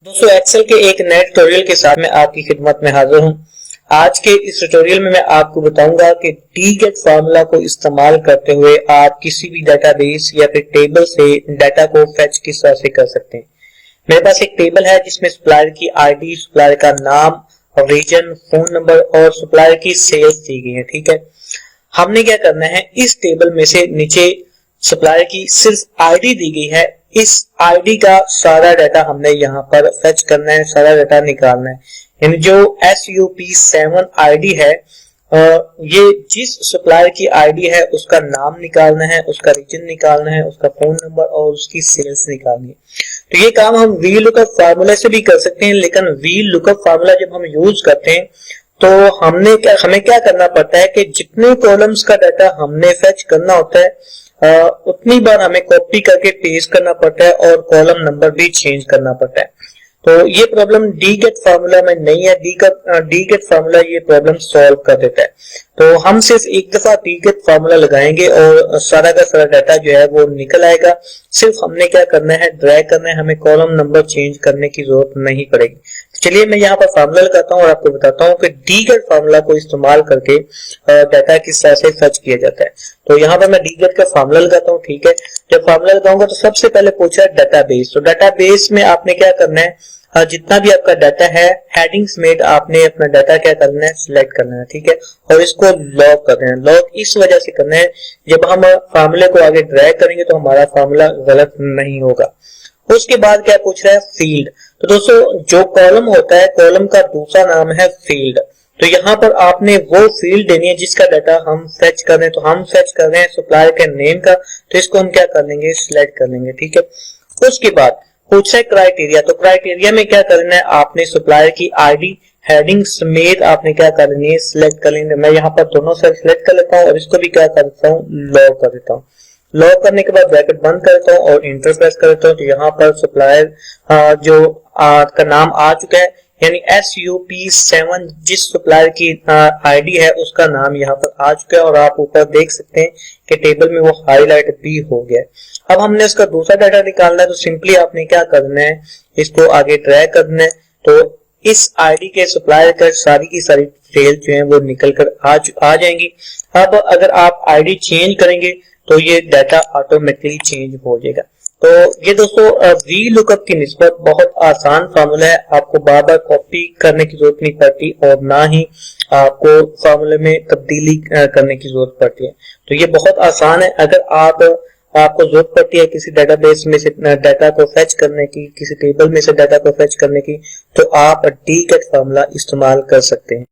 दोस्तों एक्सेल के एक नए ट्यूटोरियल के साथ मैं आपकी खिदमत में हाजिर हूं। आज के इस ट्यूटोरियल में मैं आपको बताऊंगा कि डीगेट फार्मूला को इस्तेमाल करते हुए आप किसी भी डेटाबेस या फिर टेबल से डाटा को फेच किस तरह से कर सकते हैं। मेरे पास एक टेबल है जिसमें सप्लायर की आईडी, सप्लायर का नाम, रीजन, फोन नंबर और सप्लायर की सेल्स दी गई है। ठीक है, हमने क्या करना है, इस टेबल में से नीचे सप्लायर की सिर्फ आईडी दी गई है, इस आईडी का सारा डाटा हमने यहाँ पर फेच करना है, सारा डाटा निकालना है। यानी जो SUP7 आईडी है, ये जिस सप्लायर की आईडी है उसका नाम निकालना है, उसका रीजन निकालना है, उसका फोन नंबर और उसकी सेल्स निकालनी है। तो ये काम हम VLOOKUP फार्मूला से भी कर सकते हैं, लेकिन VLOOKUP फार्मूला जब हम यूज करते हैं तो हमें क्या करना पड़ता है कि जितने कॉलम्स का डाटा हमने फेच करना होता है उतनी बार हमें कॉपी करके पेस्ट करना पड़ता है और कॉलम नंबर भी चेंज करना पड़ता है। तो ये प्रॉब्लम डीगेट फार्मूला में नहीं है। डीगेट फार्मूला ये प्रॉब्लम सॉल्व कर देता है। तो हम सिर्फ एक दफा डीगेट फार्मूला लगाएंगे और सारा का सारा डाटा जो है वो निकल आएगा। सिर्फ हमने क्या करना है, ड्रैग करना है, हमें कॉलम नंबर चेंज करने की जरूरत नहीं पड़ेगी। चलिए मैं यहाँ पर फार्मूला लगाता हूँ और आपको बताता हूँ कि डीगेट फार्मूला को इस्तेमाल करके डाटा किस तरह से फेच किया जाता है। तो यहाँ पर मैं डीगेट का फार्मूला लगाता हूँ। ठीक है, जब फार्मूला लगाऊंगा तो सबसे पहले पूछा है डाटाबेस। तो डाटाबेस में आपने क्या करना है, जितना भी आपका डाटा है हेडिंग्स में आपने अपना डाटा क्या करना है, सिलेक्ट करना है। ठीक है, और इसको लॉग कर देना है। लॉग इस वजह से करना है, जब हम फार्मूले को आगे ड्रैग करेंगे तो हमारा फार्मूला गलत नहीं होगा। उसके बाद क्या पूछ रहा है, फील्ड। तो दोस्तों जो कॉलम होता है, कॉलम का दूसरा नाम है फील्ड। तो यहाँ पर आपने वो फील्ड देनी है जिसका डाटा हम फेच कर रहे हैं। तो हम फेच कर रहे हैं सप्लायर के नेम का, तो इसको हम क्या कर लेंगे, सिलेक्ट कर लेंगे। ठीक है, उसके बाद पूछा है क्राइटेरिया। तो क्राइटेरिया में क्या करना है, आपने सप्लायर की आईडी हेडिंग समेत आपने क्या करनी है, सिलेक्ट कर लेंगे। मैं यहाँ पर दोनों से सिलेक्ट कर लेता हूँ और इसको भी क्या कर देता हूँ, लॉग कर देता हूँ। लॉग करने के बाद ब्रैकेट बंद करता हूँ और इंटर प्रेस कर देता हूँ। तो यहाँ पर सप्लायर जो का नाम आ चुका है, यानी SUP7 जिस सप्लायर की आईडी है उसका नाम यहाँ पर आ चुका है और आप ऊपर देख सकते हैं कि टेबल में वो हाईलाइट भी हो गया है। अब हमने इसका दूसरा डाटा निकालना है, तो सिंपली आपने क्या करना है, इसको आगे ड्रैग करना है। तो इस आईडी के सप्लायर का सारी की सारी डिटेल जो है वो निकल कर आ जाएंगी। अब अगर आप आईडी चेंज करेंगे तो ये डाटा ऑटोमेटिकली चेंज हो जाएगा। तो ये दोस्तों VLOOKUP की निस्बत बहुत आसान फार्मूला है, आपको बार बार कॉपी करने की जरूरत नहीं पड़ती और ना ही आपको फार्मूले में तब्दीली करने की जरूरत पड़ती है। तो ये बहुत आसान है। अगर आपको जरूरत पड़ती है किसी डेटाबेस में से डाटा को फेच करने की, किसी टेबल में से डाटा को फेच करने की, तो आप डीगेट फार्मूला इस्तेमाल कर सकते हैं।